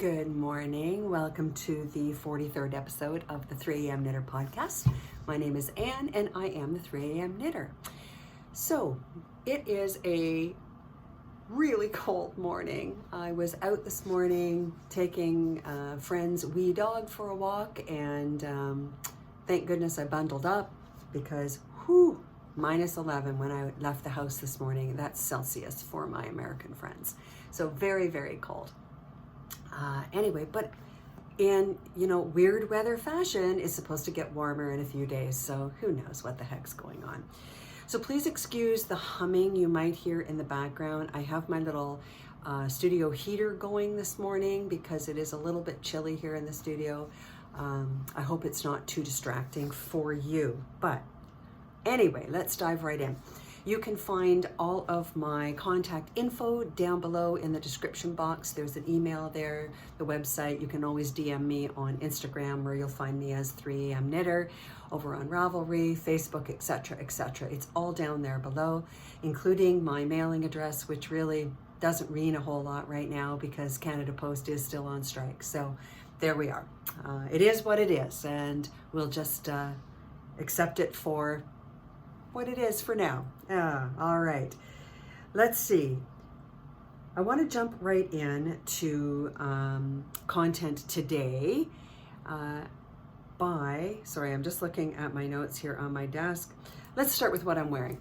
Good morning. Welcome to the 43rd episode of the 3 a.m. Knitter podcast. My name is Anne and I am the 3 a.m. Knitter. So it is a really cold morning. I was out this morning taking a friend's wee dog for a walk, and thank goodness I bundled up because minus 11 when I left the house this morning. That's Celsius for my American friends. So very, very cold. Anyway, but in, weird weather fashion, it's supposed to get warmer in a few days, so who knows what the heck's going on. So please excuse the humming you might hear in the background. I have my little studio heater going this morning because it is a little bit chilly here in the studio. I hope it's not too distracting for you, but anyway, let's dive right in. You can find all of my contact info down below in the description box. There's an email there, the website. You can always DM me on Instagram, where you'll find me as 3am Knitter, over on Ravelry, Facebook, etc., etc. It's all down there below, including my mailing address, which really doesn't mean a whole lot right now because Canada Post is still on strike. So there we are. It is what it is, and we'll just accept it for what it is for now. All right, let's see. I want to jump right in to content today sorry, I'm just looking at my notes here on my desk. Let's start with what I'm wearing.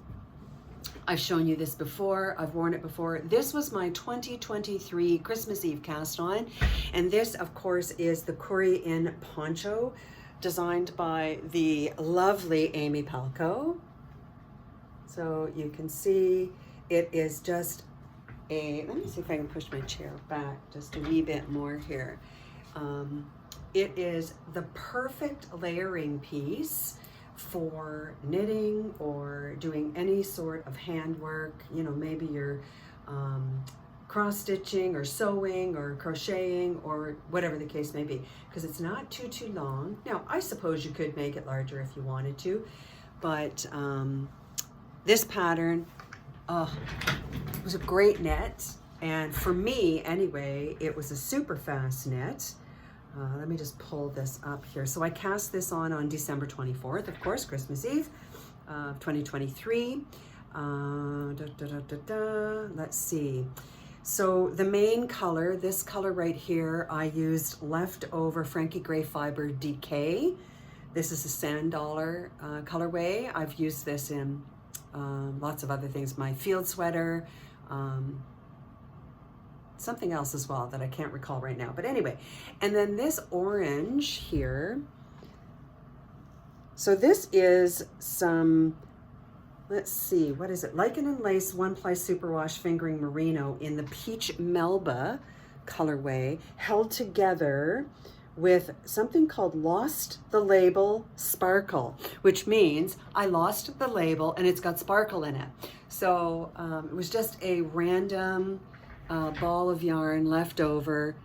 I've shown you this before, I've worn it before. This was my 2023 Christmas Eve cast on, and this of course is the Coorie In Poncho, designed by the lovely Amy Palco. So you can see it is just let me see if I can push my chair back just a wee bit more here. It is the perfect layering piece for knitting or doing any sort of handwork. Maybe you're cross-stitching or sewing or crocheting or whatever the case may be, because it's not too long. Now, I suppose you could make it larger if you wanted to, but this pattern was a great knit, and for me anyway, it was a super fast knit. Let me just pull this up here. So I cast this on December 24th, of course, Christmas Eve of 2023. Let's see. So the main color, this color right here, I used leftover Frankie Gray Fiber DK. This is a Sand Dollar colorway. I've used this in lots of other things, my field sweater, something else as well that I can't recall right now. But anyway, and then this orange here. So this is some, let's see, what is it? Lichen and Lace 1-ply Superwash Fingering Merino in the Peach Melba colorway, held together with something called Lost the Label Sparkle, which means I lost the label and it's got sparkle in it. So it was just a random ball of yarn left over.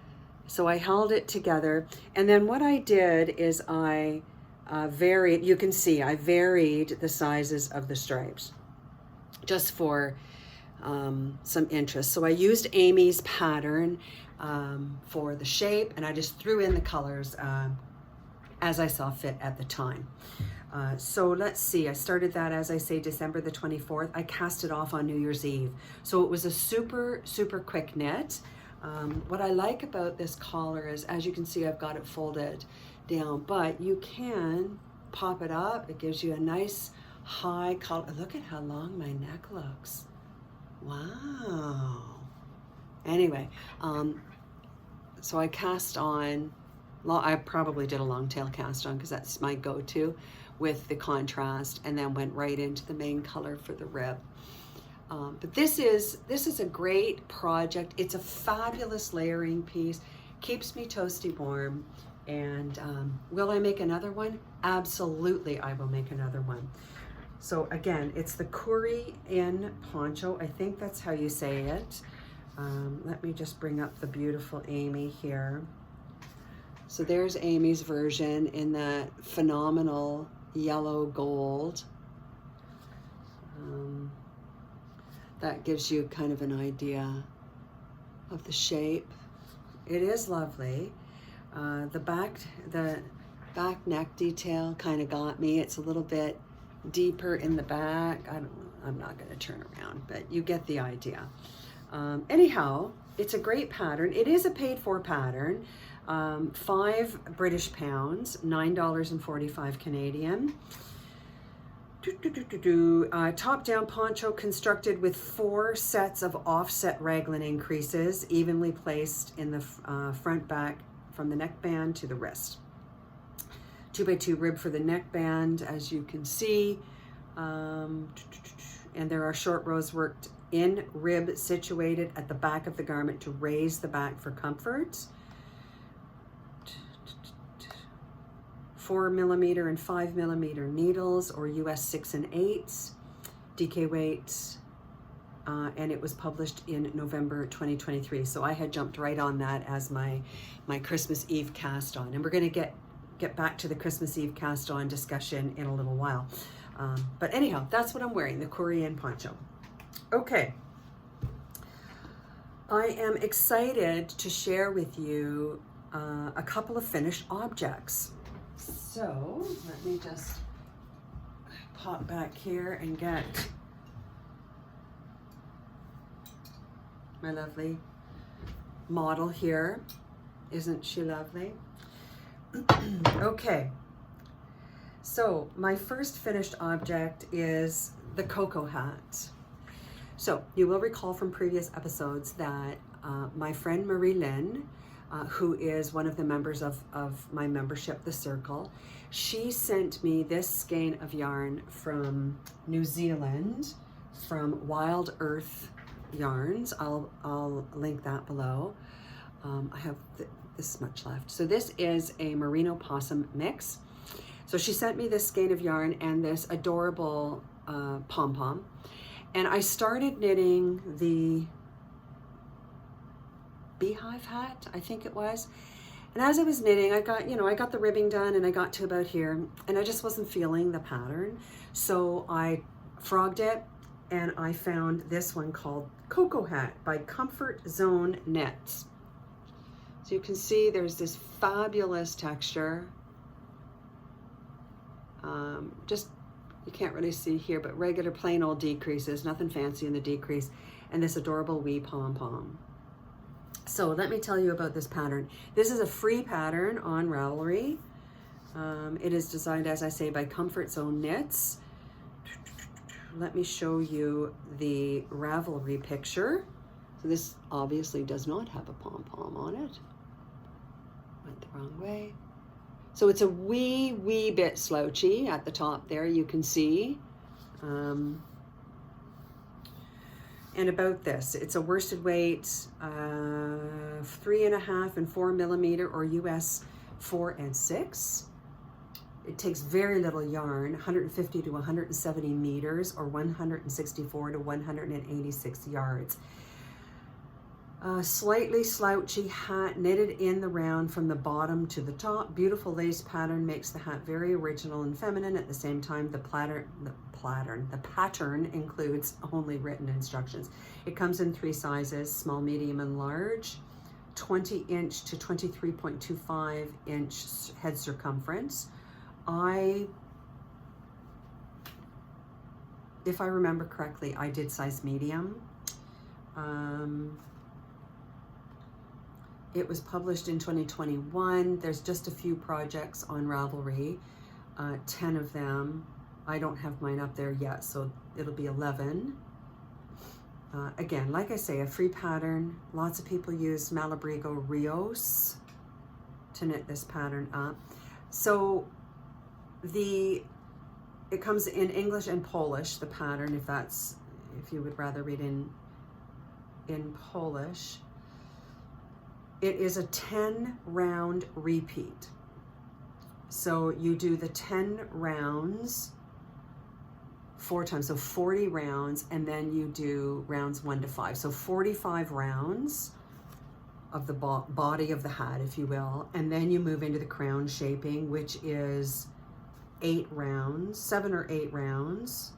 So I held it together. And then what I did is I varied, you can see I varied the sizes of the stripes just for some interest. So I used Amy's pattern for the shape, and I just threw in the colors as I saw fit at the time. So let's see, I started that, as I say, December the 24th. I cast it off on New Year's Eve. So it was a super quick knit. What I like about this collar is, as you can see, I've got it folded down, but you can pop it up. It gives you a nice high collar. Look at how long my neck looks. Wow. Anyway, so I cast on, I probably did a long tail cast on because that's my go-to with the contrast, and then went right into the main color for the rib. But this is a great project. It's a fabulous layering piece, keeps me toasty warm, and will I make another one? Absolutely, I will make another one. So again, it's the Coorie In Poncho. I think that's how you say it. Let me just bring up the beautiful Amy here. So there's Amy's version in that phenomenal yellow gold. That gives you kind of an idea of the shape. It is lovely. The back neck detail kind of got me. It's a little bit deeper in the back. I'm not going to turn around, but you get the idea. Anyhow, it's a great pattern. It is a paid for pattern. 5 British pounds, $9.45 Canadian. Top-down poncho constructed with 4 sets of offset raglan increases, evenly placed in the front back from the neckband to the wrist. 2x2 rib for the neckband, as you can see. And there are short rows worked in rib situated at the back of the garment to raise the back for comfort. 4mm and 5mm needles, or US 6 and 8s, DK weights, and it was published in November 2023. So I had jumped right on that as my Christmas Eve cast on, and we're going to get back to the Christmas Eve cast on discussion in a little while. But anyhow, that's what I'm wearing, the Coorie In Poncho. Okay, I am excited to share with you a couple of finished objects. So let me just pop back here and get my lovely model here. Isn't she lovely? Okay, so my first finished object is the CoCo Hat. So you will recall from previous episodes that my friend Marie Lynn, who is one of the members of my membership, The Circle, she sent me this skein of yarn from New Zealand, from Wild Earth Yarns. I'll link that below. I have this much left. So this is a merino possum mix. So she sent me this skein of yarn and this adorable pom-pom. And I started knitting the beehive hat, I think it was. And as I was knitting, I got the ribbing done, and I got to about here, and I just wasn't feeling the pattern. So I frogged it, and I found this one called CoCo Hat by Comfort Zone Knits. So you can see there's this fabulous texture. Just, you can't really see here, but regular plain old decreases, nothing fancy in the decrease, and this adorable wee pom-pom. So let me tell you about this pattern. This is a free pattern on Ravelry. It is designed, as I say, by Comfort Zone Knits. Let me show you the Ravelry picture. So this obviously does not have a pom-pom on it. Went the wrong way. So it's a wee bit slouchy at the top there, you can see. And about this, it's a worsted weight, 3.5 and 4mm, or US 4 and 6. It takes very little yarn, 150 to 170 meters, or 164 to 186 yards. Slightly slouchy hat knitted in the round from the bottom to the top. Beautiful lace pattern makes the hat very original and feminine. At the same time, the pattern includes only written instructions. It comes in 3 sizes, small, medium, and large. 20-inch to 23.25-inch head circumference. If I remember correctly, I did size medium. It was published in 2021. There's just a few projects on Ravelry, 10 of them. I don't have mine up there yet, so it'll be 11. Again, like I say, a free pattern. Lots of people use Malabrigo Rios to knit this pattern up. So it comes in English and Polish, the pattern, if you would rather read in Polish. It is a 10 round repeat. So you do the 10 rounds 4 times, so 40 rounds, and then you do rounds 1 to 5. So 45 rounds of the body of the hat, if you will, and then you move into the crown shaping, which is 8 rounds, 7 or 8 rounds,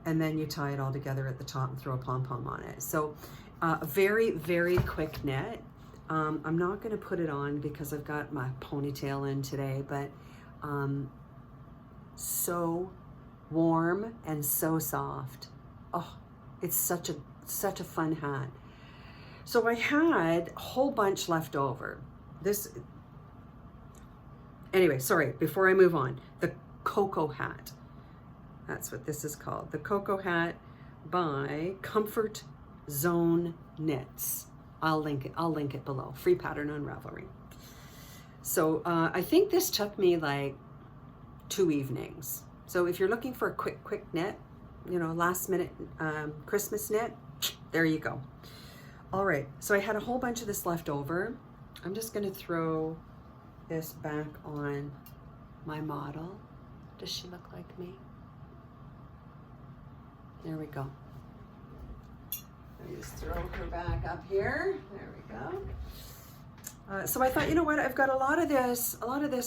and then you tie it all together at the top and throw a pom-pom on it. So a very, very quick knit. I'm not going to put it on because I've got my ponytail in today, but so warm and so soft. Oh, it's such a fun hat. So I had a whole bunch left over. Anyway, sorry, before I move on, the CoCo Hat. That's what this is called. The CoCo Hat by Comfort Zone Knits. I'll link it below. Free pattern on Ravelry. So I think this took me like 2 evenings. So if you're looking for a quick knit, you know, last minute Christmas knit, there you go. All right, so I had a whole bunch of this left over. I'm just gonna throw this back on my model. Does she look like me? There we go. Let me just throw her back up here. There we go. So I thought, you know what? I've got a lot of this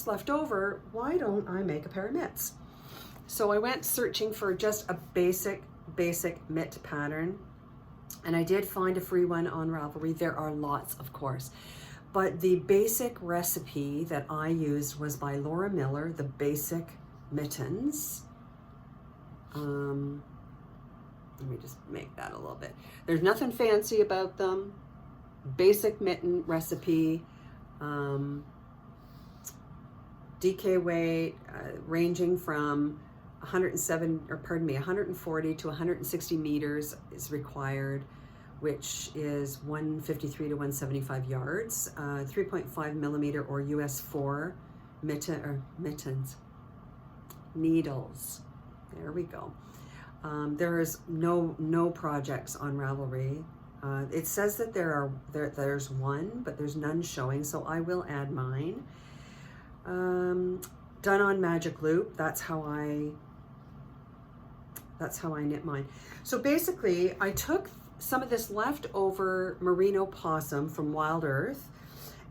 left over. Why don't I make a pair of mitts? So I went searching for just a basic mitt pattern, and I did find a free one on Ravelry. There are lots, of course, but the basic recipe that I used was by Laura Miller, the Basic Mittens. Let me just make that a little bit. There's nothing fancy about them. Basic mitten recipe. DK weight ranging from 140 to 160 meters is required, which is 153 to 175 yards. 3.5 millimeter or US 4 mittens. Needles. There we go. There's no projects on Ravelry. It says that there's one, but there's none showing, so I will add mine. Done on magic loop. That's how I knit mine. So basically, I took some of this leftover merino possum from Wild Earth,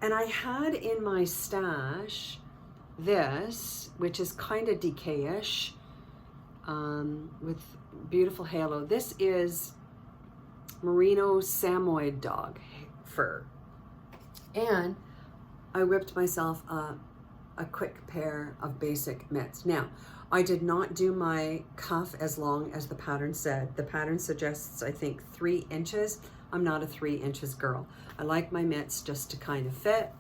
and I had in my stash this, which is kind of DK-ish, with beautiful halo. This is merino Samoyed dog fur, and I whipped myself a quick pair of basic mitts. Now, I did not do my cuff as long as the pattern said. The pattern suggests, I think, 3 inches. I'm not a 3 inches girl. I like my mitts just to kind of fit.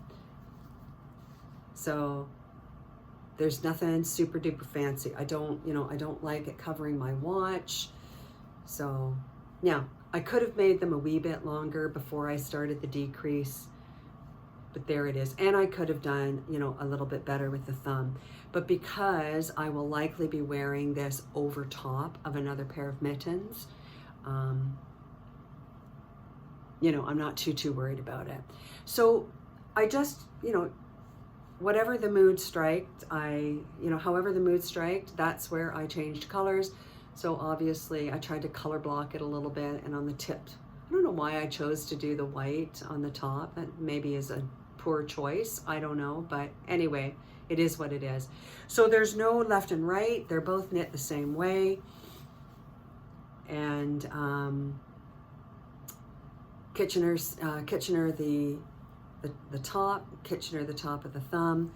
So there's nothing super duper fancy. I don't like it covering my watch. So now I could have made them a wee bit longer before I started the decrease, but there it is. And I could have done, a little bit better with the thumb, but because I will likely be wearing this over top of another pair of mittens, I'm not too worried about it. So I just, whatever the mood striked, however the mood striked, that's where I changed colors. So obviously I tried to color block it a little bit, and on the tip, I don't know why I chose to do the white on the top. That maybe is a poor choice, I don't know, but anyway, it is what it is. So there's no left and right, they're both knit the same way. And Kitchener the top, Kitchener the top of the thumb.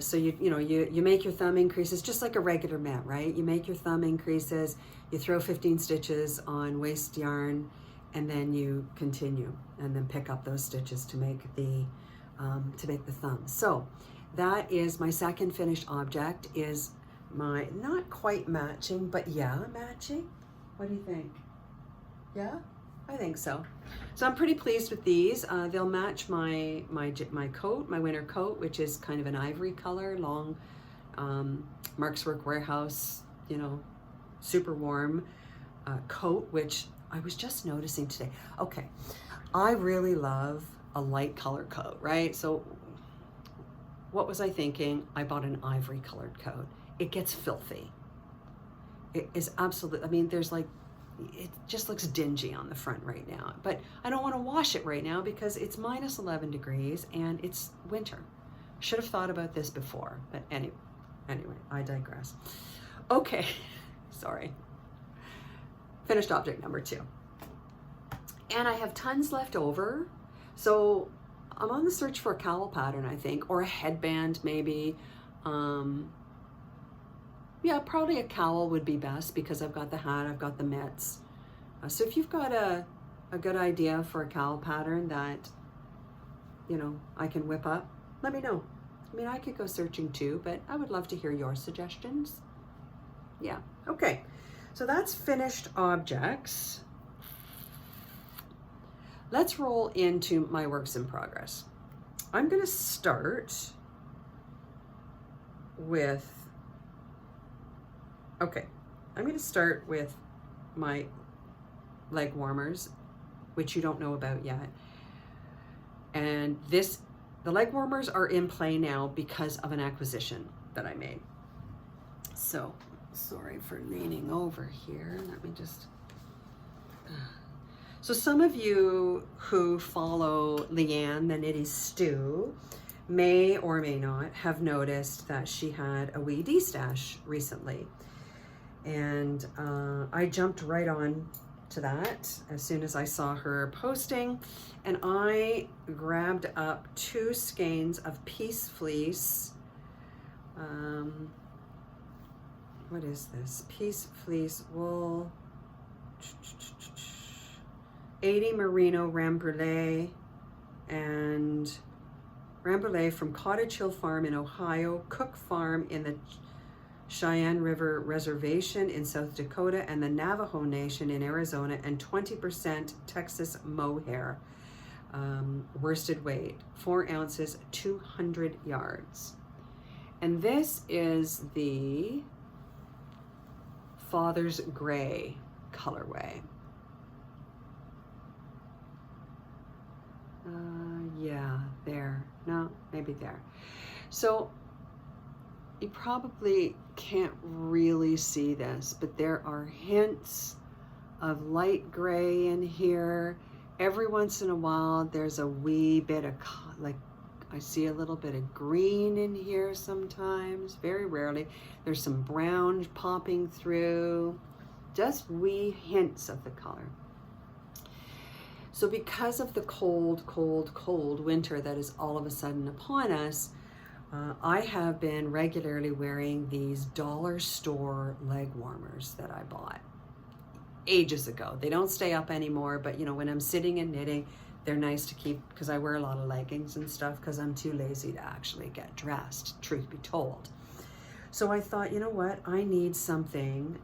So you make your thumb increases just like a regular mat, right? You make your thumb increases, you throw 15 stitches on waste yarn, and then you continue and then pick up those stitches to make the thumb. So that is my second finished object, is my, not quite matching, but yeah, matching. What do you think? Yeah, I think so. So I'm pretty pleased with these. They'll match my coat, my winter coat, which is kind of an ivory color, long Mark's Work Warehouse, super warm coat, which I was just noticing today. Okay, I really love a light color coat, right? So what was I thinking? I bought an ivory colored coat. It gets filthy. It is absolutely, there's like, it just looks dingy on the front right now, but I don't want to wash it right now because it's minus 11 degrees and it's winter. Should have thought about this before, but anyway, I digress. Okay, sorry. Finished object number 2. And I have tons left over. So I'm on the search for a cowl pattern, I think, or a headband maybe. Yeah, probably a cowl would be best because I've got the hat, I've got the mitts. So if you've got a good idea for a cowl pattern that, you know, I can whip up, let me know. I mean, I could go searching too, but I would love to hear your suggestions. Yeah, okay. So that's finished objects. Let's roll into my works in progress. I'm gonna start with, okay, I'm gonna start with my Legwarmers, which you don't know about yet. And the Legwarmers are in play now because of an acquisition that I made. So, sorry for leaning over here. Let me just, so some of you who follow Leanne, the Knitty Stew, may or may not have noticed that she had a wee D-stash recently. And I jumped right on to that as soon as I saw her posting, and I grabbed up 2 skeins of Peace Fleece. What is this? Peace Fleece wool, 80 merino Rambouillet, and Rambouillet from Cottage Hill Farm in Ohio, Cook Farm in the Cheyenne River Reservation in South Dakota, and the Navajo Nation in Arizona, and 20% Texas mohair. Worsted weight, 4 ounces, 200 yards. And this is the Father's Gray colorway. Yeah, there. No, maybe there. So you probably can't really see this, but there are hints of light gray in here. Every once in a while, there's a wee bit of, like, I see a little bit of green in here sometimes, very rarely. There's some brown popping through, just wee hints of the color. So because of the cold, cold, cold winter that is all of a sudden upon us, I have been regularly wearing these dollar store leg warmers that I bought ages ago. They don't stay up anymore, but you know, when I'm sitting and knitting, they're nice to keep because I wear a lot of leggings and stuff because I'm too lazy to actually get dressed, truth be told. So I thought, you know what, I need something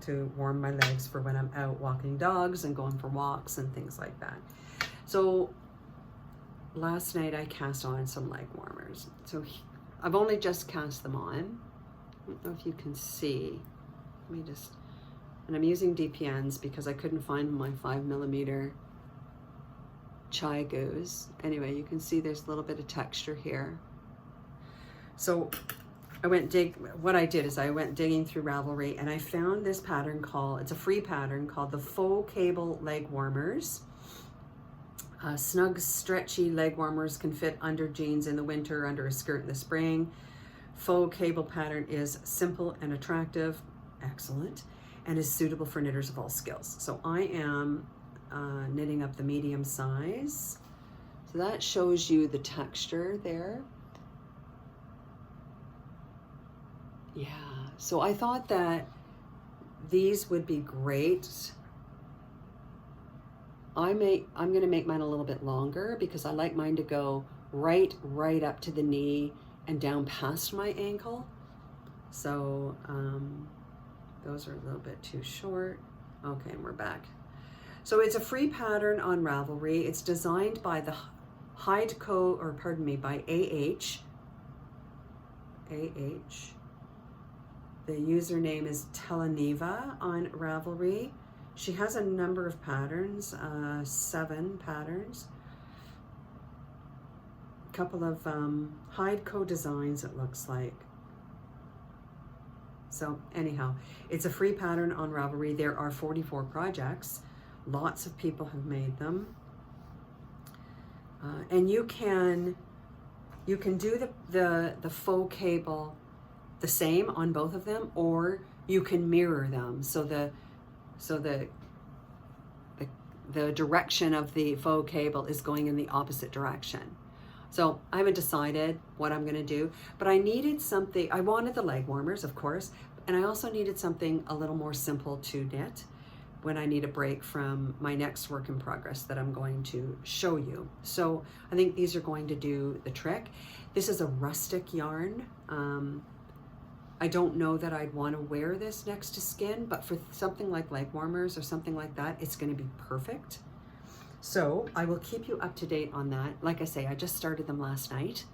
to warm my legs for when I'm out walking dogs and going for walks and things like that. So last night I cast on some leg warmers. So I've only just cast them on. I don't know if you can see. Let me just, and I'm using DPNs because I couldn't find my 5mm chai goose. Anyway, you can see there's a little bit of texture here. So what I did is I went digging through Ravelry and I found this pattern it's a free pattern called the Faux Cable Leg Warmers. Snug, stretchy leg warmers can fit under jeans in the winter, under a skirt in the spring. Faux cable pattern is simple and attractive, excellent, and is suitable for knitters of all skills. So I am knitting up the medium size. So that shows you the texture there. Yeah, so I thought that these would be great. I'm gonna make mine a little bit longer because I like mine to go right up to the knee and down past my ankle. So those are a little bit too short. Okay, and we're back. So it's a free pattern on Ravelry. It's designed by the by AH. The username is Teleniva on Ravelry. She has a number of patterns, 7 patterns. A couple of Hide-Co designs, it looks like. So anyhow, it's a free pattern on Ravelry. There are 44 projects. Lots of people have made them. And you can do the faux cable the same on both of them, or you can mirror them. So the the direction of the faux cable is going in the opposite direction. So I haven't decided what I'm gonna do, but I needed something. I wanted the Legwarmers, of course, and I also needed something a little more simple to knit when I need a break from my next work in progress that I'm going to show you. So I think these are going to do the trick. This is a rustic yarn. I don't know that I'd want to wear this next to skin, but for something like Legwarmers or something like that, it's going to be perfect. So I will keep you up to date on that. Like I say, I just started them last night,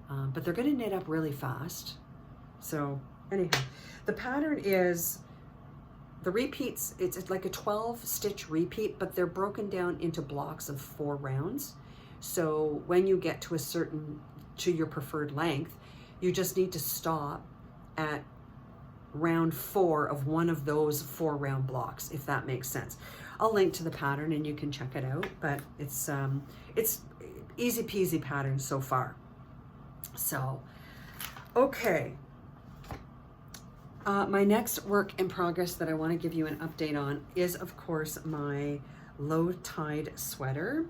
but they're going to knit up really fast. So anyhow, the pattern is the repeats. It's like a 12 stitch repeat, but they're broken down into blocks of 4 rounds. So when you get to to your preferred length, you just need to stop at round 4 of one of those 4 round blocks, if that makes sense. I'll link to the pattern and you can check it out, but it's easy peasy pattern so far. So, okay. My next work in progress that I want to give you an update on is, of course, my LowTide Sweater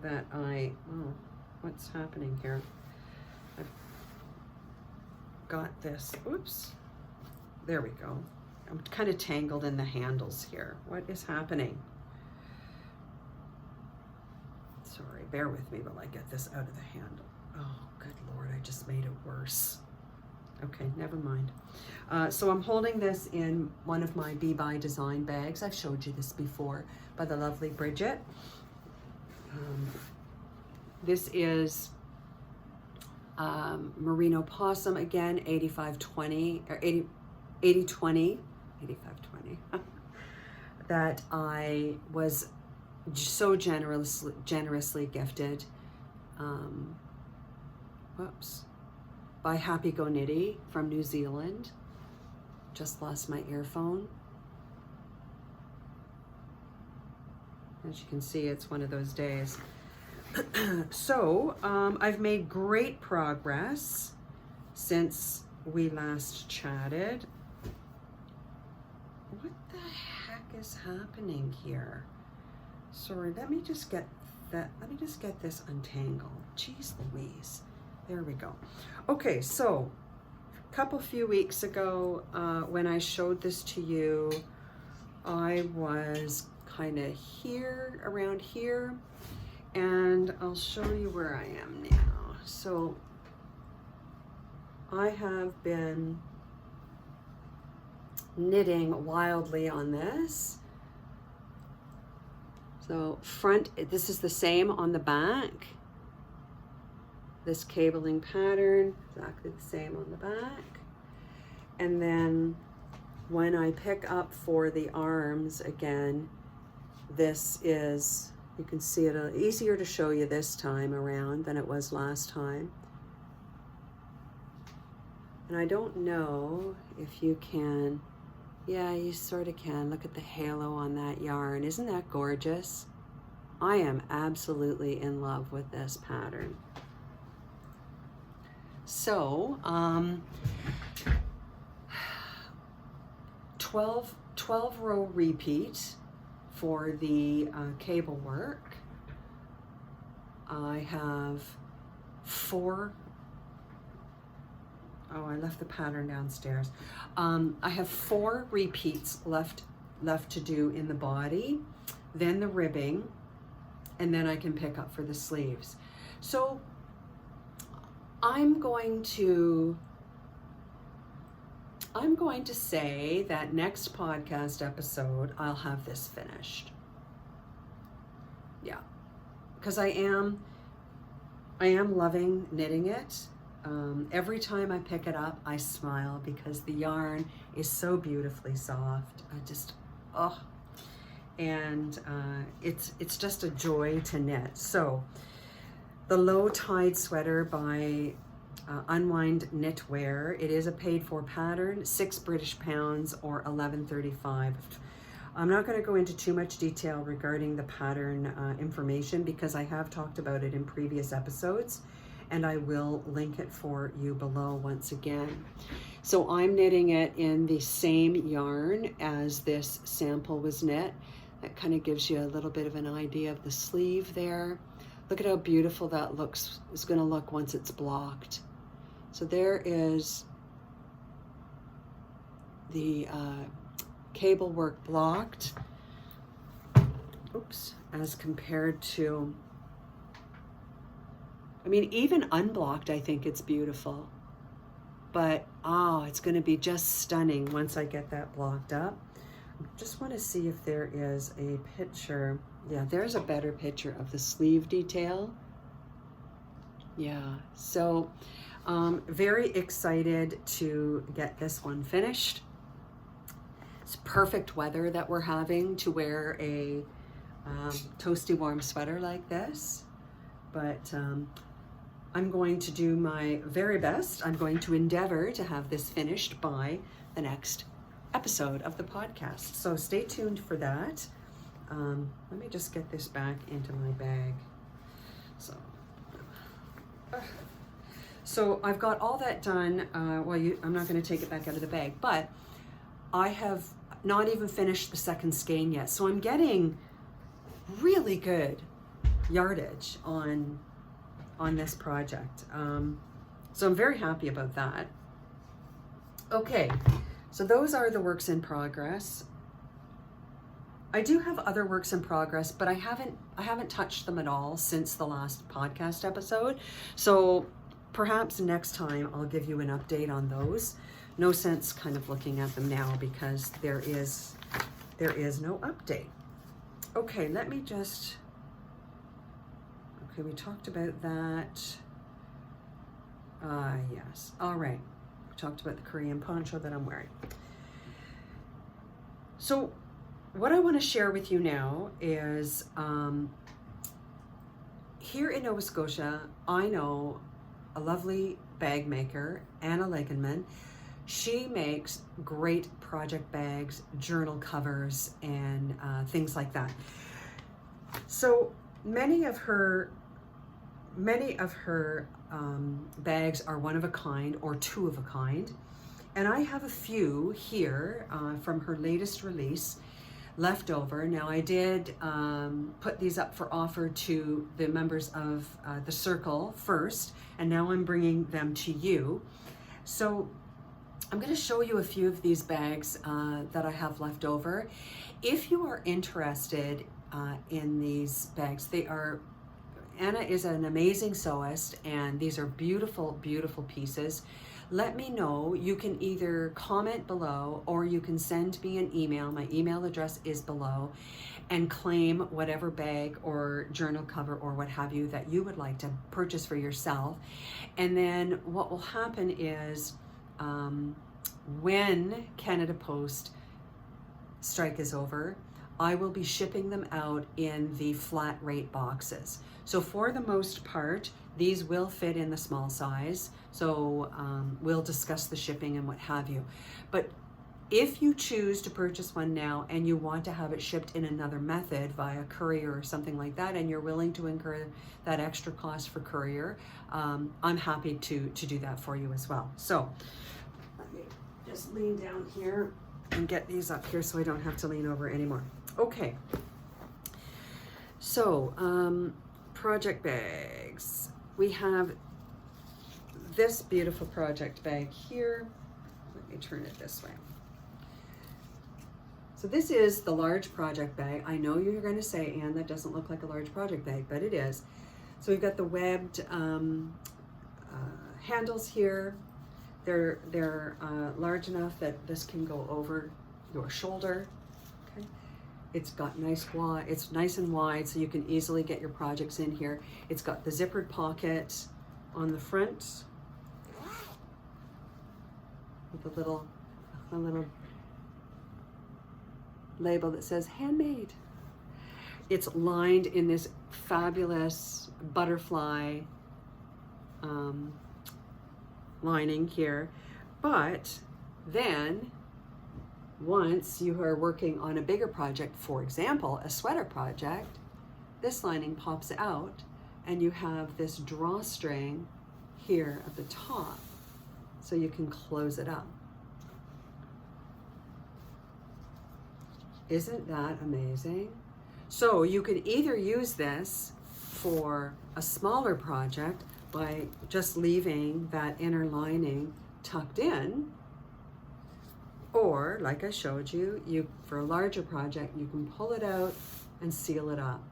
that what's happening here? I've got this, oops, there we go. I'm kind of tangled in the handles here. What is happening? Sorry, bear with me while I get this out of the handle. Oh, good Lord, I just made it worse. Okay, never mind. So I'm holding this in one of my Be By Design bags. I've showed you this before, by the lovely Bridget. This is Merino Possum, again, 8520, or 8020, 8520, that I was so generously gifted, by Happy Go Knitty from New Zealand. Just lost my earphone. As you can see, it's one of those days. So I've made great progress since we last chatted. What the heck is happening here? Sorry, let me just get this untangled. Jeez Louise. There we go. Okay, so a few weeks ago, when I showed this to you, I was kind of here, around here, and I'll show you where I am now. So I have been knitting wildly on this. So front, this is the same on the back. This cabling pattern, exactly the same on the back. And then when I pick up for the arms again, this is, you can see it easier to show you this time around than it was last time. And I don't know if you can, yeah, you sort of can. Look at the halo on that yarn. Isn't that gorgeous? I am absolutely in love with this pattern. So, 12 row repeat for the cable work. I have 4, oh, I left the pattern downstairs. I have 4 repeats left to do in the body, then the ribbing, and then I can pick up for the sleeves. So I'm going to say that next podcast episode, I'll have this finished. Yeah, because I am loving knitting it. Every time I pick it up, I smile because the yarn is so beautifully soft. I just, oh, and it's just a joy to knit. So the LowTide Sweater by Unwind Knitwear. It is a paid-for pattern, £6 or $11.35. I'm not going to go into too much detail regarding the pattern information because I have talked about it in previous episodes, and I will link it for you below once again. So I'm knitting it in the same yarn as this sample was knit. It kind of gives you a little bit of an idea of the sleeve there. Look at how beautiful that is going to look once it's blocked. So there is the cable work blocked. Oops, as compared to, I mean, even unblocked, I think it's beautiful. But, oh, it's going to be just stunning once I get that blocked up. Just want to see if there is a picture. Yeah, there's a better picture of the sleeve detail. Yeah, so very excited to get this one finished. It's perfect weather that we're having to wear a toasty warm sweater like this. But I'm going to do my very best. I'm going to endeavor to have this finished by the next episode of the podcast. So stay tuned for that. Let me just get this back into my bag. So I've got all that done. I'm not going to take it back out of the bag, but I have not even finished the second skein yet. So I'm getting really good yardage on this project. So I'm very happy about that. Okay, so those are the works in progress. I do have other works in progress, but I haven't touched them at all since the last podcast episode. So perhaps next time I'll give you an update on those. No sense kind of looking at them now because there is no update. Okay, let me just, okay, we talked about that. Yes, all right. We talked about the Coorie In Poncho that I'm wearing. So what I want to share with you now is here in Nova Scotia, I know a lovely bag maker, Anne Caissie. She makes great project bags, journal covers, and things like that. So many of her bags are one of a kind or two of a kind. And I have a few here from her latest release left over. Now I did put these up for offer to the members of the circle first, and now I'm bringing them to you. So I'm going to show you a few of these bags that I have left over. If you are interested in these bags, Anna is an amazing sewist, and these are beautiful, beautiful pieces. Let me know. You can either comment below or you can send me an email. My email address is below, and claim whatever bag or journal cover or what have you that you would like to purchase for yourself. And then what will happen is when Canada Post strike is over, I will be shipping them out in the flat rate boxes. So for the most part, these will fit in the small size. So we'll discuss the shipping and what have you. But if you choose to purchase one now and you want to have it shipped in another method via courier or something like that, and you're willing to incur that extra cost for courier, I'm happy to do that for you as well. So let me just lean down here and get these up here so I don't have to lean over anymore. Okay, so project bags. We have this beautiful project bag here. Let me turn it this way. So this is the large project bag. I know you're going to say, Anne, that doesn't look like a large project bag, but it is. So we've got the webbed handles here. They're large enough that this can go over your shoulder. Okay. It's got it's nice and wide, so you can easily get your projects in here. It's got the zippered pocket on the front with a little label that says handmade. It's lined in this fabulous butterfly lining here, but then once you are working on a bigger project, for example, a sweater project, this lining pops out and you have this drawstring here at the top so you can close it up. Isn't that amazing? So you could either use this for a smaller project by just leaving that inner lining tucked in, or like I showed you, for a larger project, you can pull it out and seal it up.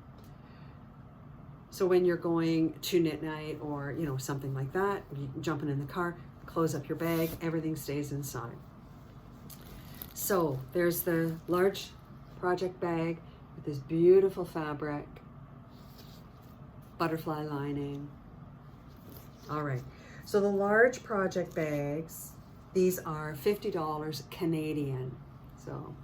So when you're going to knit night or something like that, you jumping in the car, close up your bag, everything stays inside. So there's the large project bag with this beautiful fabric, butterfly lining. All right, so the large project bags, these are $50 Canadian. So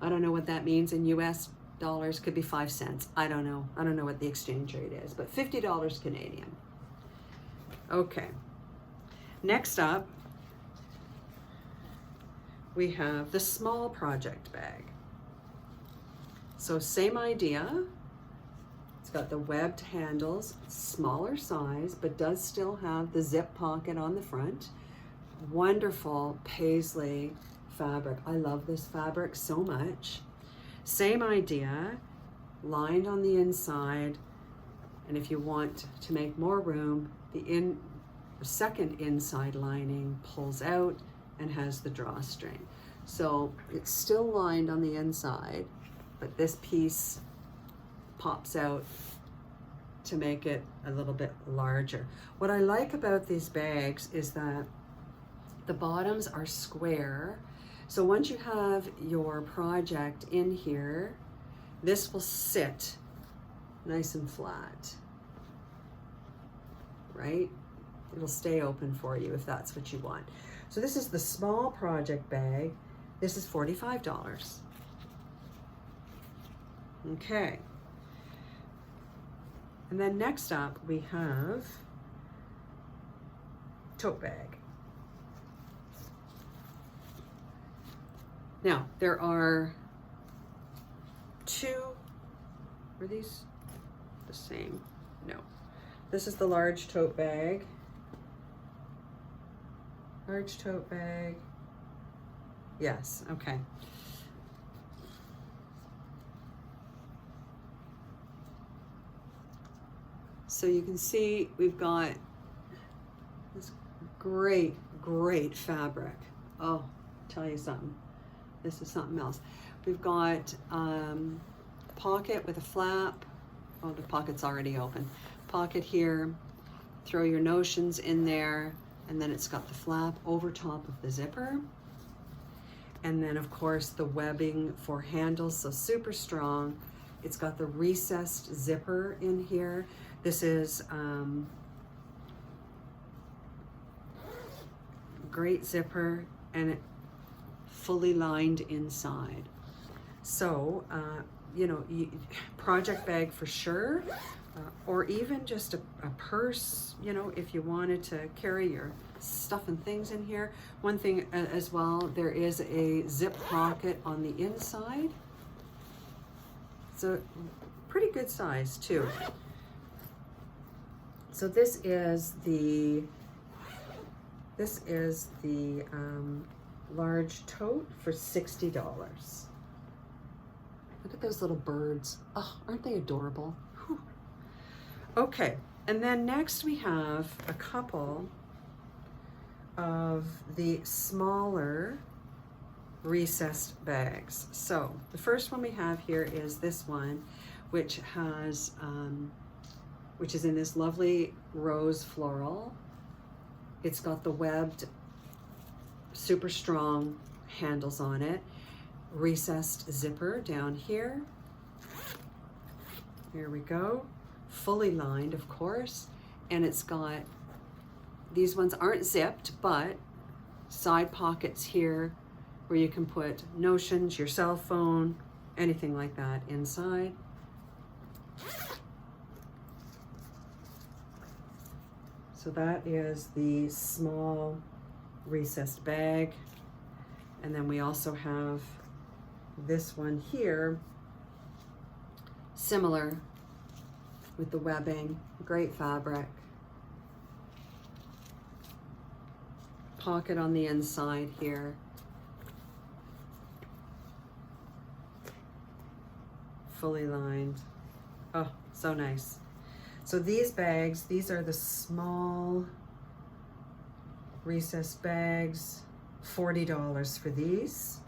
I don't know what that means in US dollars, could be 5 cents. I don't know what the exchange rate is, but $50 Canadian. Okay, next up we have the small project bag. So same idea. It's got the webbed handles, smaller size, but does still have the zip pocket on the front. Wonderful paisley fabric. I love this fabric so much. Same idea, lined on the inside, and if you want to make more room, the second inside lining pulls out and has the drawstring. So it's still lined on the inside, but this piece pops out to make it a little bit larger. What I like about these bags is that the bottoms are square. So once you have your project in here, this will sit nice and flat, right? It'll stay open for you if that's what you want. So this is the small project bag. This is $45. Okay. And then next up we have tote bag. Now, there are two, are these the same? No. This is the large tote bag. Large tote bag. Yes, okay. So you can see we've got this great, great fabric. Oh, I'll tell you something. This is something else. We've got pocket with a flap. Oh, the pocket's already open. Pocket here, throw your notions in there, and then it's got the flap over top of the zipper. And then of course the webbing for handles, so super strong. It's got the recessed zipper in here. This is great zipper, and it fully lined inside. So, project bag for sure, or even just a purse, if you wanted to carry your stuff and things in here. One thing as well, there is a zip pocket on the inside. It's a pretty good size too. So this is the large tote for $60. Look at those little birds. Oh, aren't they adorable? Whew. Okay, and then next we have a couple of the smaller recessed bags. So the first one we have here is this one, which has which is in this lovely rose floral. It's got the webbed, super strong handles on it, recessed zipper down here. Here we go, fully lined, of course, and it's got, these ones aren't zipped, but side pockets here where you can put notions, your cell phone, anything like that inside. So that is the small recessed bag. And then we also have this one here, similar with the webbing, great fabric. Pocket on the inside here. fully lined. Oh, so nice. So these bags, these are the small recessed bags, $40 for these.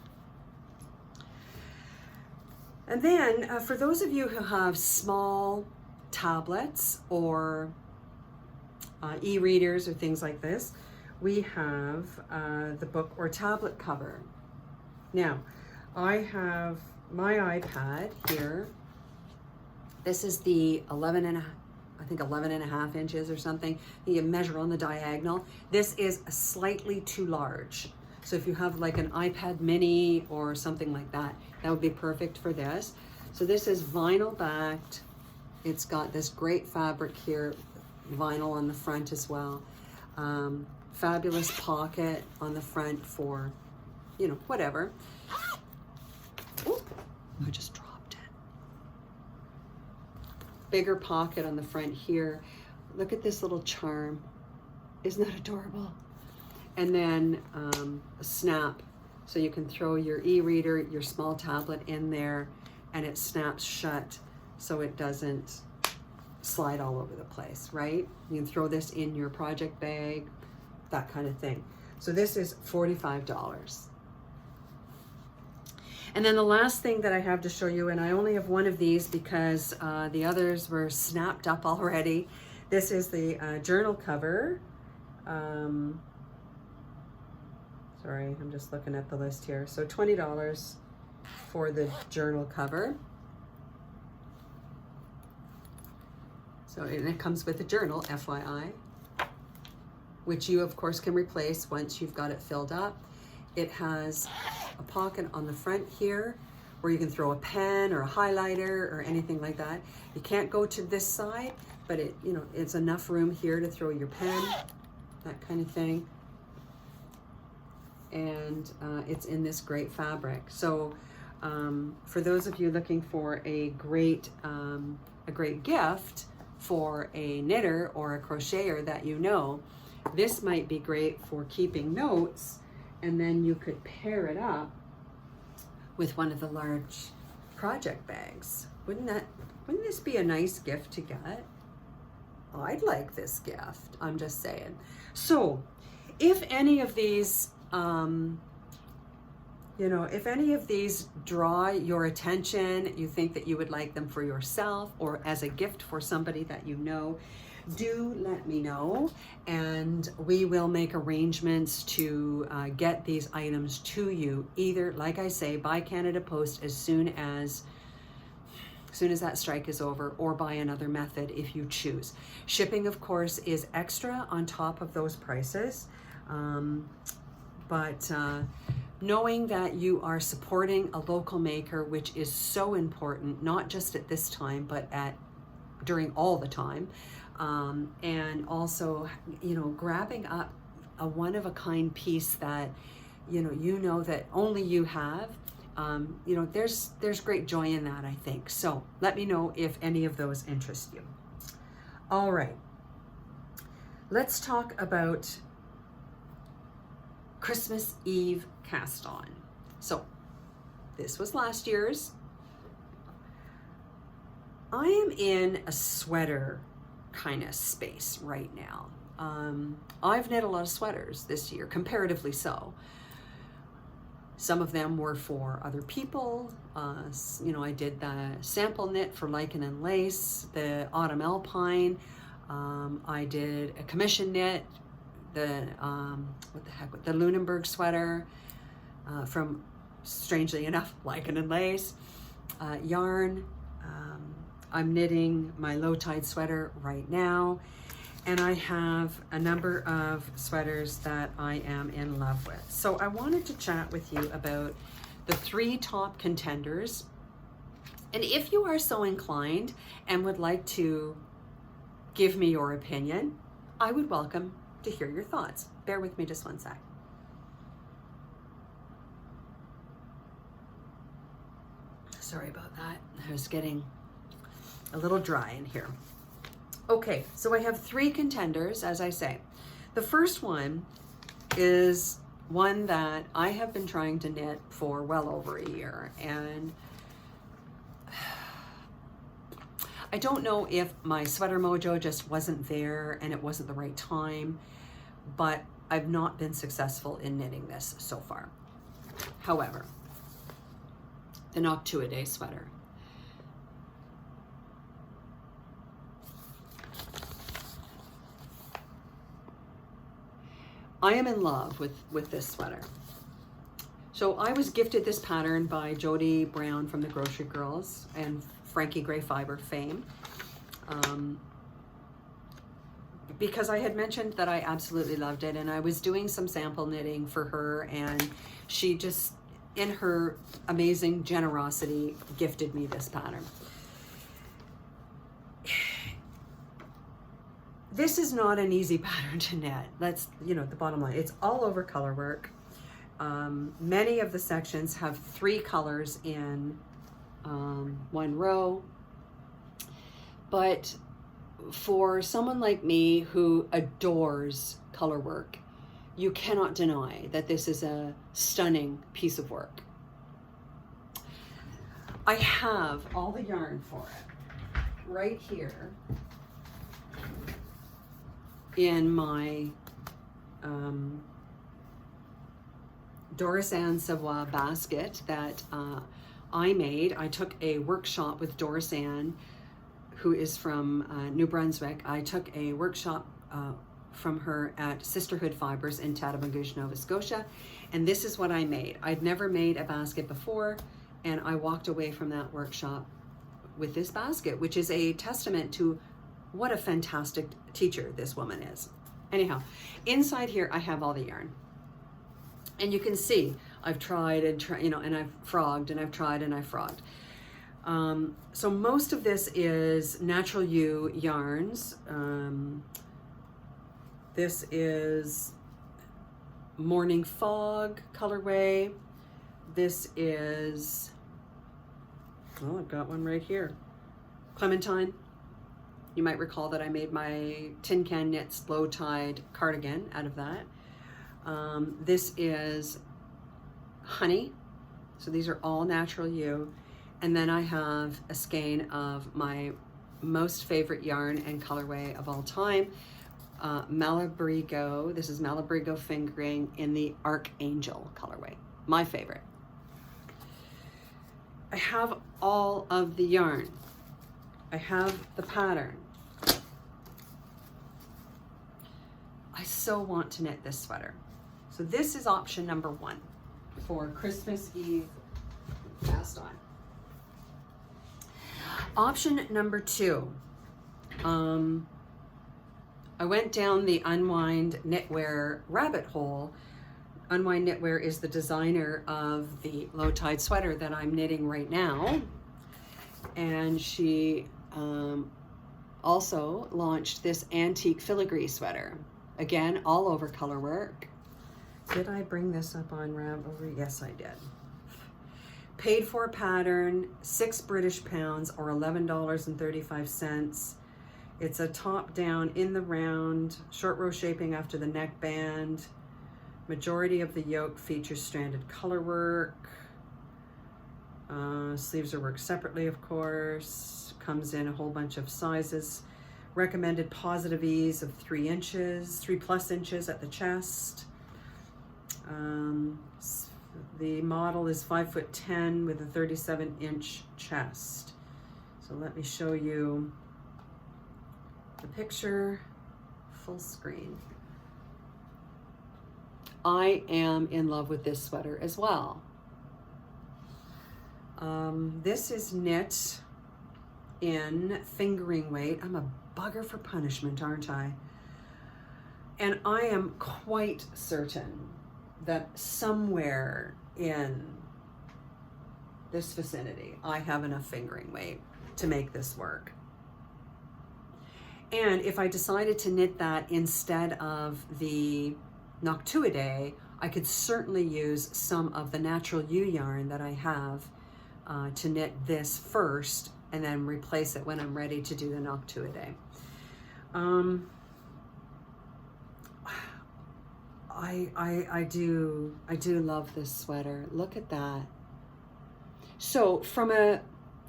And then for those of you who have small tablets or e-readers or things like this, we have the book or tablet cover. Now, I have my iPad here. This is the 11 and a half inches or something. You measure on the diagonal. This is slightly too large. So if you have like an iPad mini or something like that, that would be perfect for this. So this is vinyl backed. It's got this great fabric here, vinyl on the front as well. Fabulous pocket on the front for, you know, whatever. Ooh, I just dropped it. Bigger pocket on the front here. Look at this little charm. Isn't that adorable? And then a snap, so you can throw your e-reader, your small tablet in there, and it snaps shut so it doesn't slide all over the place, right? You can throw this in your project bag, that kind of thing. So this is $45. And then the last thing that I have to show you, and I only have one of these because the others were snapped up already. This is the journal cover. Sorry, I'm just looking at the list here. So $20 for the journal cover. So and it comes with a journal, FYI, which you of course can replace once you've got it filled up. It has a pocket on the front here where you can throw a pen or a highlighter or anything like that. You can't go to this side, but it, you know, it's enough room here to throw your pen, that kind of thing. And it's in this great fabric. So for those of you looking for a great gift for a knitter or a crocheter that you know, this might be great for keeping notes, and then you could pair it up with one of the large project bags. Wouldn't this be a nice gift to get? I'd like this gift, I'm just saying. So if any of these you know, if any of these draw your attention, you think that you would like them for yourself or as a gift for somebody that you know, do let me know, and we will make arrangements to get these items to you, either, like I say, by Canada Post as soon as that strike is over, or by another method if you choose. Shipping, of course, is extra on top of those prices. But knowing that you are supporting a local maker, which is so important, not just at this time, but during all the time, and also, you know, grabbing up a one-of-a-kind piece that, you know that only you have, you know, there's great joy in that, I think. So let me know if any of those interest you. All right, let's talk about Christmas Eve cast on. So this was last year's. I am in a sweater kind of space right now. I've knit a lot of sweaters this year, comparatively so. Some of them were for other people. You know, I did the sample knit for Lichen and Lace, the Autumn Alpine. I did a commission knit, the the Lunenburg sweater from, strangely enough, Lichen and Lace yarn. I'm knitting my LowTide Sweater right now, and I have a number of sweaters that I am in love with. So I wanted to chat with you about the 3 top contenders, and if you are so inclined and would like to give me your opinion, I would welcome to hear your thoughts. Bear with me just one sec. Sorry about that. I was getting a little dry in here. Okay, so I have 3 contenders, as I say. The first one is one that I have been trying to knit for well over a year, and I don't know if my sweater mojo just wasn't there and it wasn't the right time, but I've not been successful in knitting this so far. However, the Noctuidae Sweater. I am in love with this sweater. So I was gifted this pattern by Jody Brown from the Grocery Girls and Frankie Gray Fiber fame, because I had mentioned that I absolutely loved it, and I was doing some sample knitting for her, and she just, in her amazing generosity, gifted me this pattern. This is not an easy pattern to knit. That's, you know, the bottom line. It's all over color work. Many of the sections have 3 colors in one row, but for someone like me who adores color work, you cannot deny that this is a stunning piece of work. I have all the yarn for it right here in my Doris Ann Savoy basket that I made. I took a workshop with Doris Ann, who is from New Brunswick. I took a workshop from her at Sisterhood Fibers in Tatabangouche, Nova Scotia, and this is what I made. I'd never made a basket before, and I walked away from that workshop with this basket, which is a testament to what a fantastic teacher this woman is. Anyhow, inside here I have all the yarn. And you can see I've tried and tried, you know, and I've frogged and I've tried and I've frogged. So most of this is Natural You yarns. This is Morning Fog colorway. This is, oh, I've got one right here. Clementine. You might recall that I made my Tin Can Knits LowTide cardigan out of that. This is Honey. So these are all Natural You. And then I have a skein of my most favorite yarn and colorway of all time, Malabrigo. This is Malabrigo fingering in the Archangel colorway, my favorite. I have all of the yarn. I have the pattern. I so want to knit this sweater. So this is option number 1 for Christmas Eve cast on. Option number 2. I went down the Unwind Knitwear rabbit hole. Unwind Knitwear is the designer of the LowTide Sweater that I'm knitting right now. And she also launched this antique filigree sweater. Again, all over color work. Did I bring this up on Ravelry? Yes, I did. Paid for pattern, 6 British pounds or $11.35. It's a top down in the round, short row shaping after the neckband. Majority of the yoke features stranded color work. Sleeves are worked separately, of course. Comes in a whole bunch of sizes. Recommended positive ease of 3 inches, 3+ inches at the chest. The model is 5'10" with a 37-inch chest. So let me show you the picture, full screen. I am in love with this sweater as well. This is knit in fingering weight. I'm a bugger for punishment, aren't I? And I am quite certain that somewhere in this vicinity, I have enough fingering weight to make this work. And if I decided to knit that instead of the Noctuidae, I could certainly use some of the Natural You yarn that I have to knit this first and then replace it when I'm ready to do the Noctuidae. I do love this sweater. Look at that. So from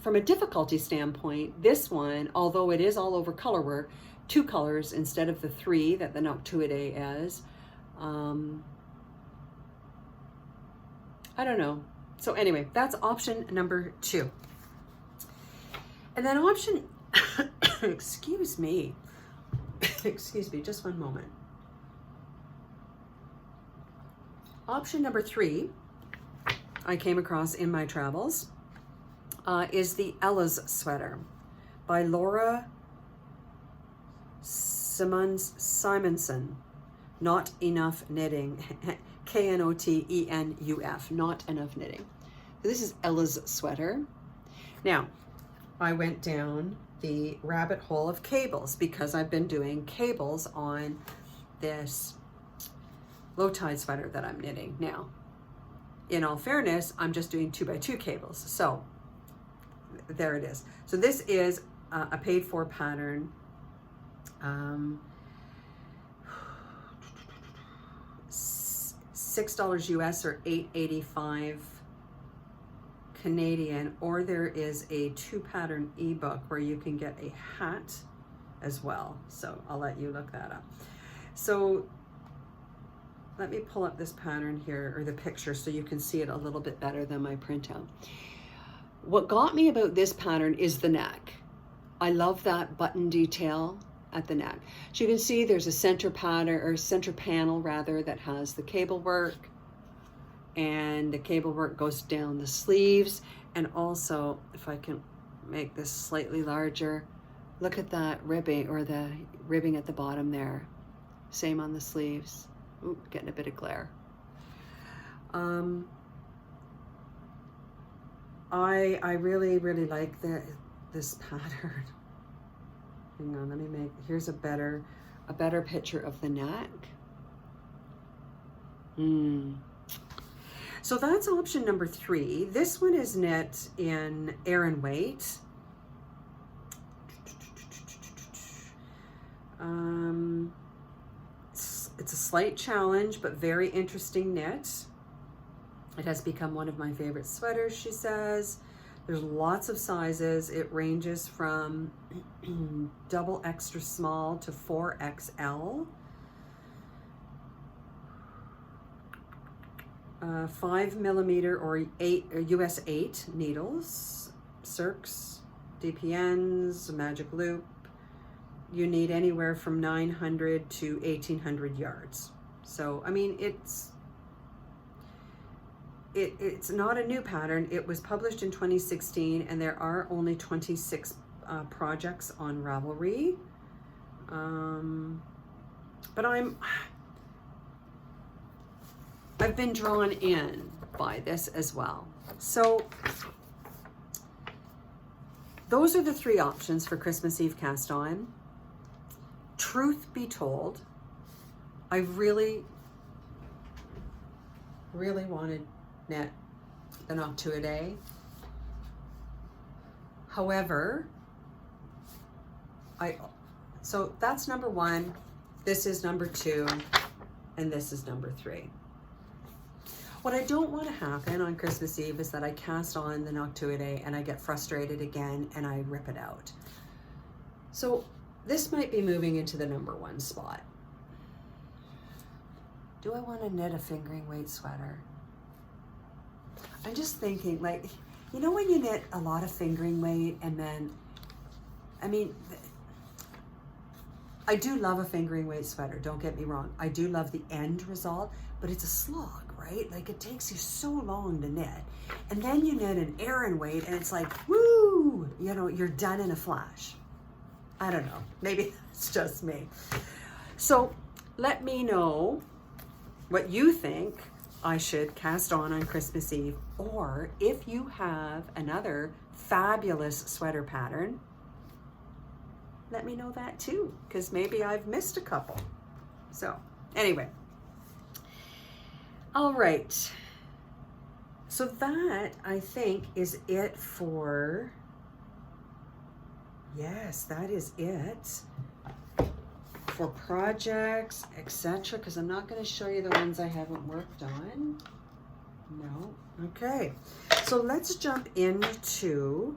from a difficulty standpoint, this one, although it is all over color work, 2 colors instead of the 3 that the Noctuidae is. I don't know. So anyway, that's option number 2. And then option, excuse me, excuse me, just one moment. Option number 3 I came across in my travels is the LYS sweater by Laura Simonson. Not Enough Knitting. KNOTENUF. Not Enough Knitting. This is LYS sweater. Now, I went down the rabbit hole of cables because I've been doing cables on this LowTide sweater that I'm knitting. Now, in all fairness, I'm just doing 2x2 cables. So there it is. So this is a paid for pattern. $6 US or $8.85 Canadian, or there is a 2-pattern ebook where you can get a hat as well. So I'll let you look that up. So let me pull up this pattern here, or the picture, so you can see it a little bit better than my printout. What got me about this pattern is the neck. I love that button detail at the neck. So you can see there's a center pattern, or center panel rather, that has the cable work, and the cable work goes down the sleeves. And also, if I can make this slightly larger, look at that ribbing, or the ribbing at the bottom there. Same on the sleeves. Ooh, getting a bit of glare. I really like this pattern. Hang on, let me make, here's a better picture of the neck. So that's option number 3. This one is knit in Aran weight. It's a slight challenge, but very interesting knit. It has become one of my favorite sweaters, she says. There's lots of sizes. It ranges from double extra small to 4XL. 5mm or US 8 needles, circs, DPNs, magic loop. You need anywhere from 900 to 1800 yards. So, I mean, it's not a new pattern. It was published in 2016, and there are only 26 projects on Ravelry. But I've been drawn in by this as well. So those are the 3 options for Christmas Eve cast on. Truth be told, I really wanted knit the Noctuidae. However, so that's number 1, this is number 2, and this is number 3. What I don't want to happen on Christmas Eve is that I cast on the Noctuidae and I get frustrated again and I rip it out. So this might be moving into the number 1 spot. Do I want to knit a fingering weight sweater? I'm just thinking, like, you know when you knit a lot of fingering weight and then, I mean, I do love a fingering weight sweater, don't get me wrong. I do love the end result, but it's a slog, right? Like, it takes you so long to knit. And then you knit an Aran weight and it's like, woo, you know, you're done in a flash. I don't know, maybe it's just me. So let me know what you think I should cast on Christmas Eve, or if you have another fabulous sweater pattern, let me know that too, because maybe I've missed a couple. So anyway, all right. So that, I think, is it for, yes, that is it for projects, etc., because I'm not going to show you the ones I haven't worked on. No. Okay. So let's jump into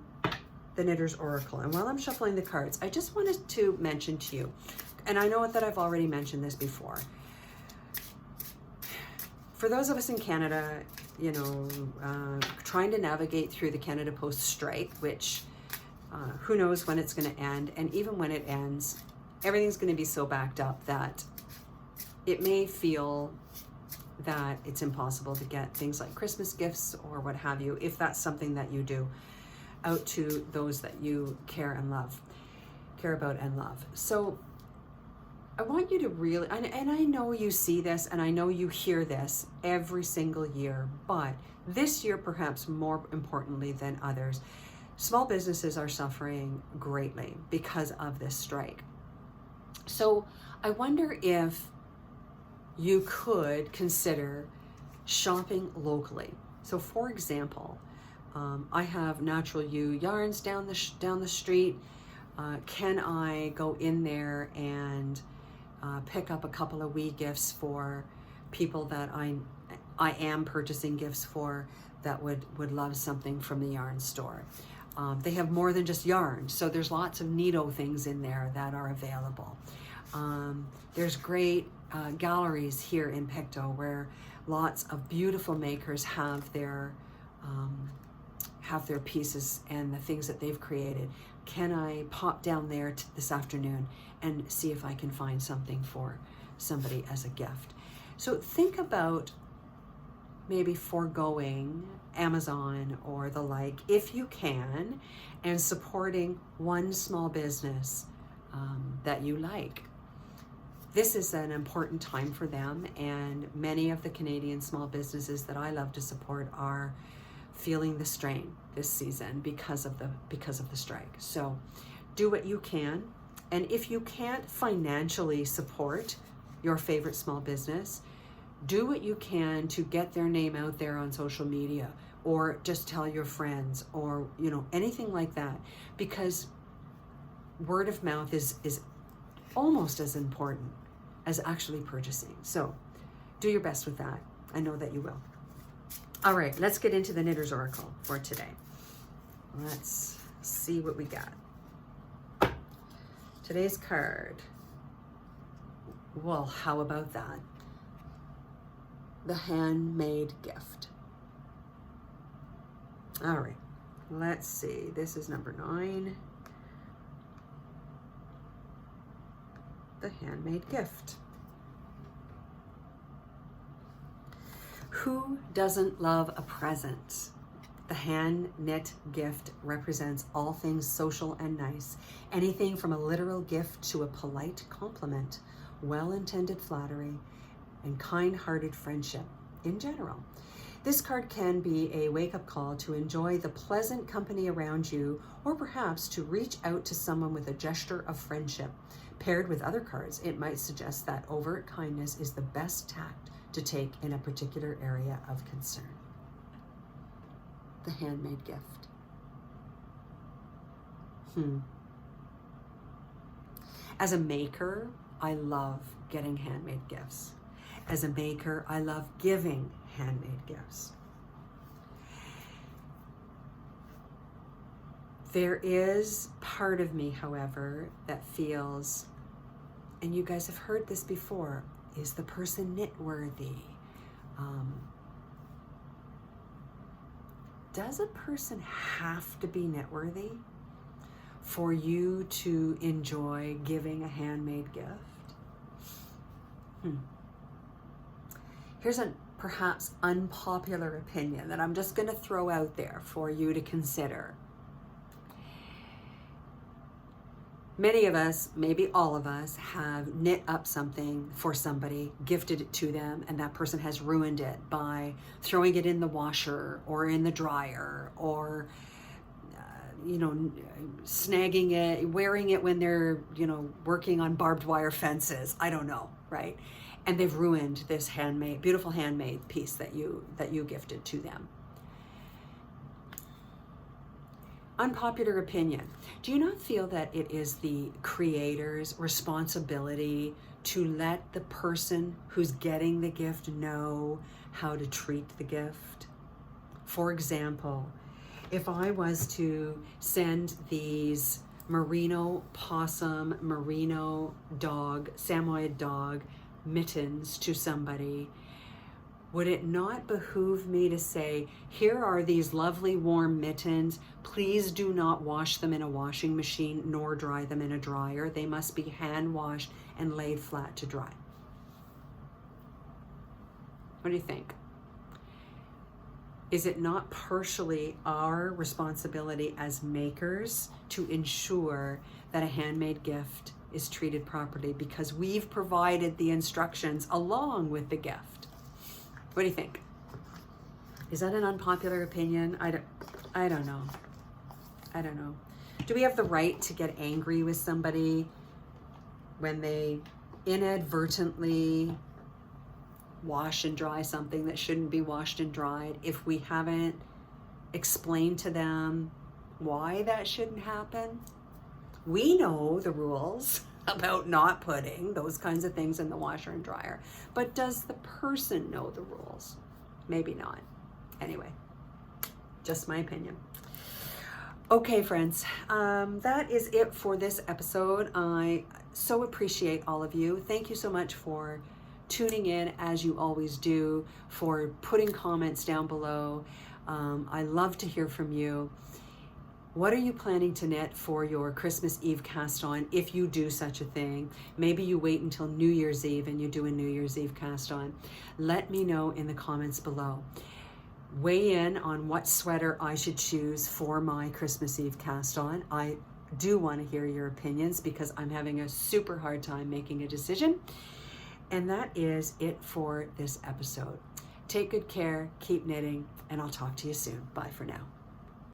the Knitter's Oracle. And while I'm shuffling the cards, I just wanted to mention to you, and I know that I've already mentioned this before, for those of us in Canada, you know, trying to navigate through the Canada Post strike, which who knows when it's going to end, and even when it ends, everything's going to be so backed up that it may feel that it's impossible to get things like Christmas gifts or what have you, if that's something that you do, out to those that you care about and love. So I want you to really, and I know you see this and I know you hear this every single year, but this year perhaps more importantly than others, small businesses are suffering greatly because of this strike. So I wonder if you could consider shopping locally. So for example, I have Natural Ewe Yarns down the street. Can I go in there and pick up a couple of wee gifts for people that I am purchasing gifts for that would love something from the yarn store? They have more than just yarn, so there's lots of neato things in there that are available. There's great galleries here in Pictou where lots of beautiful makers have their pieces and the things that they've created. Can I pop down there this afternoon and see if I can find something for somebody as a gift? So think about maybe foregoing Amazon or the like, if you can, and supporting one small business that you like. This is an important time for them, and many of the Canadian small businesses that I love to support are feeling the strain this season because of the strike. So do what you can, and if you can't financially support your favorite small business, do what you can to get their name out there on social media, or just tell your friends, or you know, anything like that, because word of mouth is almost as important as actually purchasing. So do your best with that. I know that you will. All right, let's get into the Knitter's Oracle for today. Let's see what we got. Today's card. Well, how about that? The handmade gift. All right, let's see. This is number 9. The handmade gift. Who doesn't love a present? The hand knit gift represents all things social and nice. Anything from a literal gift to a polite compliment, well-intended flattery, and kind-hearted friendship in general. This card can be a wake-up call to enjoy the pleasant company around you, or perhaps to reach out to someone with a gesture of friendship. Paired with other cards, it might suggest that overt kindness is the best tact to take in a particular area of concern. The handmade gift. As a maker, I love getting handmade gifts. As a maker, I love giving handmade gifts. There is part of me, however, that feels, and you guys have heard this before, is the person knit-worthy? Does a person have to be knit-worthy for you to enjoy giving a handmade gift? Here's a perhaps unpopular opinion that I'm just going to throw out there for you to consider. Many of us, maybe all of us, have knit up something for somebody, gifted it to them, and that person has ruined it by throwing it in the washer or in the dryer, or snagging it, wearing it when they're, working on barbed wire fences. I don't know, right? And they've ruined this beautiful handmade piece that you gifted to them. Unpopular opinion. Do you not feel that it is the creator's responsibility to let the person who's getting the gift know how to treat the gift? For example, if I was to send these merino possum, merino dog, Samoyed dog mittens to somebody, would it not behoove me to say, here are these lovely warm mittens, please do not wash them in a washing machine nor dry them in a dryer. They must be hand washed and laid flat to dry. What do you think? Is it not partially our responsibility as makers to ensure that a handmade gift is treated properly because we've provided the instructions along with the gift? What do you think? Is that an unpopular opinion? I don't know. I don't know. Do we have the right to get angry with somebody when they inadvertently wash and dry something that shouldn't be washed and dried if we haven't explained to them why that shouldn't happen? We know the rules about not putting those kinds of things in the washer and dryer, but does the person know the rules? Maybe not. Anyway, just my opinion. Okay, friends, that is it for this episode. I so appreciate all of you. Thank you so much for tuning in, as you always do, for putting comments down below. I love to hear from you. What are you planning to knit for your Christmas Eve cast on, if you do such a thing? Maybe you wait until New Year's Eve and you do a New Year's Eve cast on. Let me know in the comments below. Weigh in on what sweater I should choose for my Christmas Eve cast on. I do want to hear your opinions because I'm having a super hard time making a decision. And that is it for this episode. Take good care, keep knitting, and I'll talk to you soon. Bye for now.